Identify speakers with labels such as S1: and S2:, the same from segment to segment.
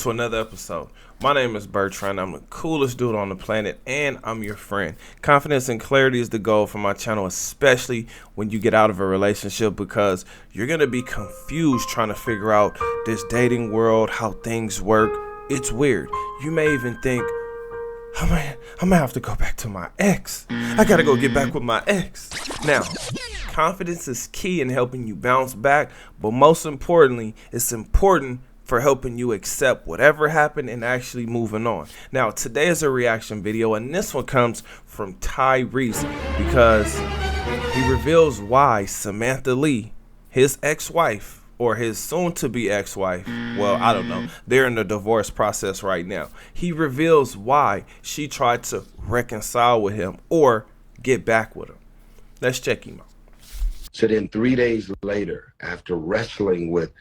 S1: to another episode. My name is Bertrand. I'm the coolest dude on the planet, and I'm your friend. Confidence and clarity is the goal for my channel, especially when you get out of a relationship, because you're going to be confused trying to figure out this dating world, how things work. It's weird. You may even think, I'm gonna have to go back to my ex. I gotta go get back with my ex. Now, confidence is key in helping you bounce back, but most importantly, it's important for helping you accept whatever happened and actually moving on. Now, today is a reaction video, and this one comes from Tyrese because he reveals why Samantha Lee, his ex-wife, or his soon-to-be ex-wife, well, I don't know, they're in the divorce process right now. He reveals why she tried to reconcile with him or get back with him. Let's check him out.
S2: So then 3 days later, after wrestling with,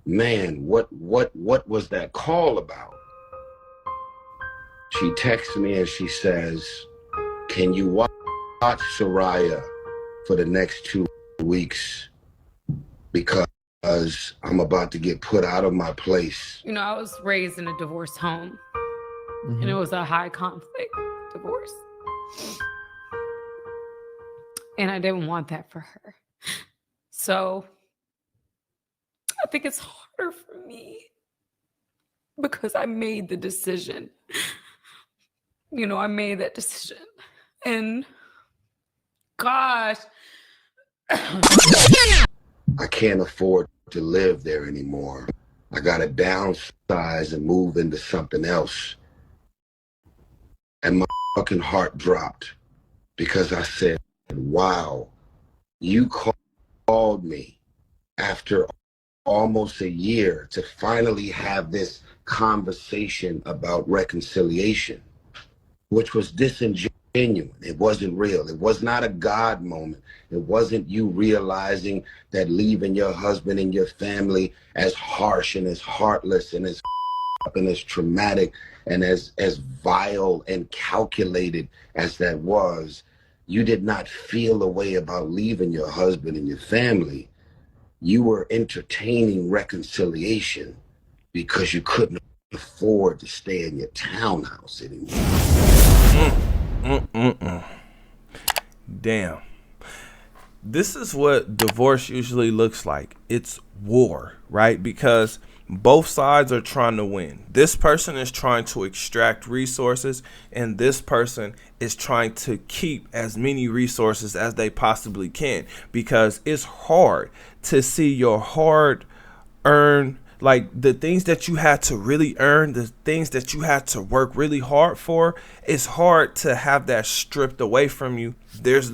S2: man, what was that call about? She texts me and she says, can you watch Soraya for the next 2 weeks? Because I'm about to get put out of my place.
S3: You know, I was raised in a divorce home, and it was a high conflict divorce. And I didn't want that for her. So I think it's harder for me because I made the decision. You know, I made that decision. And gosh,
S2: I can't afford to live there anymore. I gotta downsize and move into something else. And my fucking heart dropped because I said, wow, you called me after almost a year to finally have this conversation about reconciliation, which was disingenuous. It wasn't real. It was not a God moment. It wasn't you realizing that leaving your husband and your family, as harsh and as heartless and as and as traumatic and as vile and calculated as that was, you did not feel a way about leaving your husband and your family. You were entertaining reconciliation because you couldn't afford to stay in your townhouse anymore.
S1: Damn. This is what divorce usually looks like. It's war, right? Because both sides are trying to win. This person is trying to extract resources, and this person is trying to keep as many resources as they possibly can, because it's hard to see your hard-earned, like the things that you had to really earn, the things that you had to work really hard for. It's hard to have that stripped away from you. There's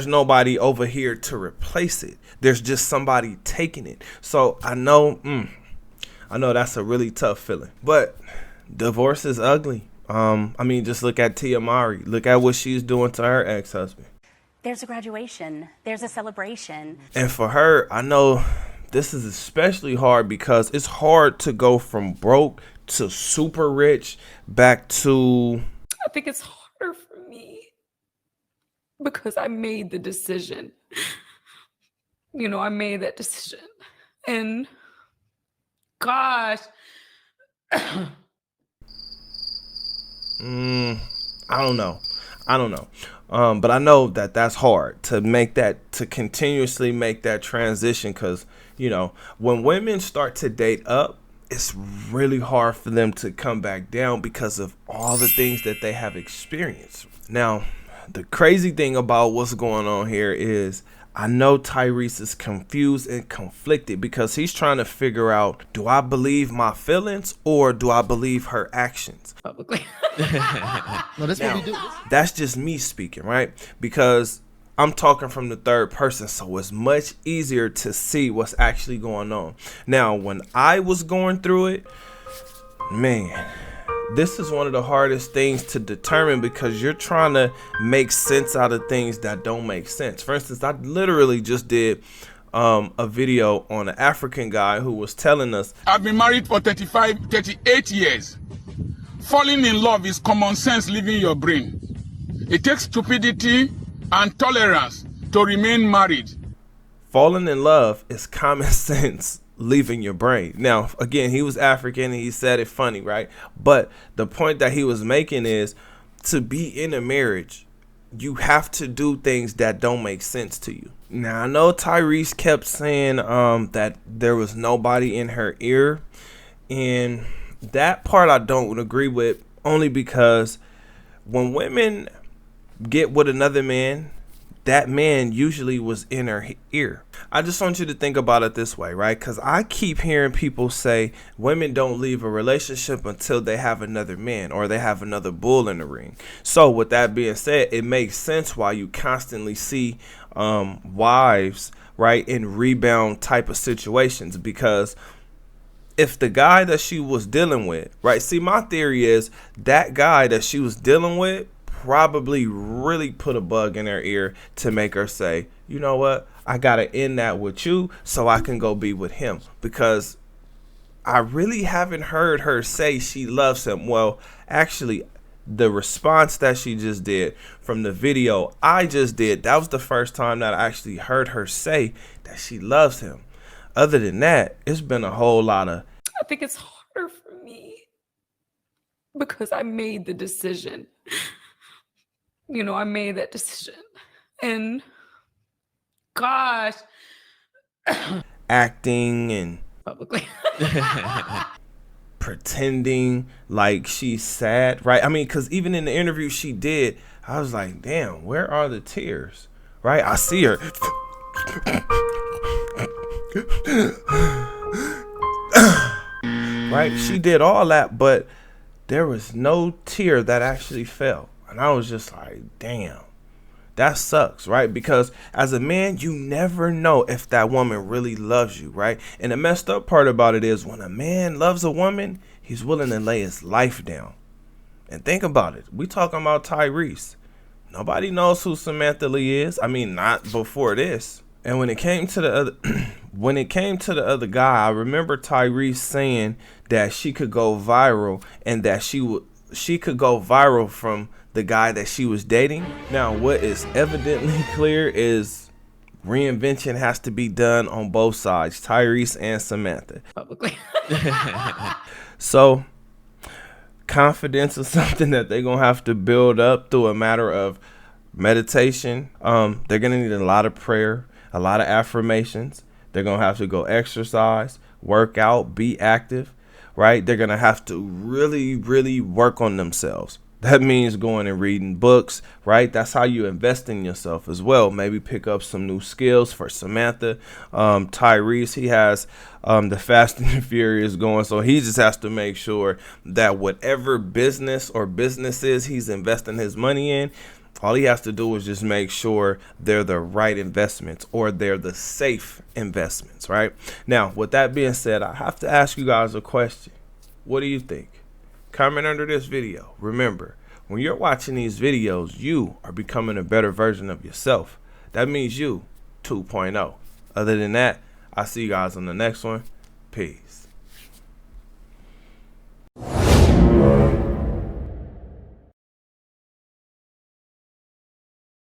S1: nobody over here to replace it. There's just somebody taking it. So I know that's a really tough feeling, but divorce is ugly. I mean, just look at Tia Mari. Look at what she's doing to her ex-husband.
S4: There's a graduation. There's a celebration.
S1: And for her, I know this is especially hard because it's hard to go from broke to super rich back to...
S3: I think it's harder for me because I made the decision. You know, I made that decision. And gosh.
S1: I don't know. But I know that that's hard to make that, to continuously make that transition, because, you know, when women start to date up, it's really hard for them to come back down because of all the things that they have experienced. Now, the crazy thing about what's going on here is I know Tyrese is confused and conflicted because he's trying to figure out, do I believe my feelings or do I believe her actions?
S3: Publicly.
S5: No, that's
S1: Now,
S5: what we do.
S1: that's just me speaking, right? Because I'm talking from the third person, so it's much easier to see what's actually going on. Now, when I was going through it, man, this is one of the hardest things to determine because you're trying to make sense out of things that don't make sense. For instance, I literally just did a video on an African guy who was telling us,
S6: I've been married for 38 years. Falling in love is common sense leaving your brain. It takes stupidity and tolerance to remain married.
S1: falling in love is common sense leaving your brain. Now, again, he was African and he said it funny, right? But the point that he was making is, to be in a marriage, you have to do things that don't make sense to you. Now, I know Tyrese kept saying that there was nobody in her ear, and that part I don't agree with, only because when women get with another man, that man usually was in her ear. I just want you to think about it this way, right? Because I keep hearing people say women don't leave a relationship until they have another man or they have another bull in the ring. So with that being said, it makes sense why you constantly see wives, right, in rebound type of situations, because if the guy that she was dealing with, right, see, my theory is that guy that she was dealing with probably really put a bug in her ear to make her say, you know what, I gotta end that with you so I can go be with him, because I really haven't heard her say she loves him. Well, actually, the response that she just did from the video I just did, that was the first time that I actually heard her say that she loves him. Other than that, it's been a whole lot of,
S3: I think it's harder for me because I made the decision. I made that decision. And gosh,
S1: acting and
S3: publicly.
S1: pretending like she's sad, right? I mean, because even in the interview she did, I was like, damn, where are the tears, right? I see her. Right? She did all that, but there was no tear that actually fell. And I was just like, damn, that sucks, right? Because as a man, you never know if that woman really loves you, right? And the messed up part about it is when a man loves a woman, he's willing to lay his life down. And think about it. We talking about Tyrese. Nobody knows who Samantha Lee is. I mean, not before this. And when it came to the other guy, I remember Tyrese saying that she could go viral, and that she could go viral from the guy that she was dating. Now, what is evidently clear is reinvention has to be done on both sides, Tyrese and Samantha.
S3: Publicly.
S1: So confidence is something that they're gonna have to build up through a matter of meditation. They're gonna need a lot of prayer, a lot of affirmations. They're gonna have to go exercise, work out, be active, right? They're gonna have to really, really work on themselves. That means going and reading books, right? That's how you invest in yourself as well. Maybe pick up some new skills. For Samantha, Tyrese, he has the Fast and the Furious going, so he just has to make sure that whatever business or businesses he's investing his money in, all he has to do is just make sure they're the right investments, or they're the safe investments, right? Now, with that being said, I have to ask you guys a question. What do you think? Comment under this video. Remember, when you're watching these videos, you are becoming a better version of yourself. That means you 2.0. Other than that, I'll see you guys on the next one. Peace.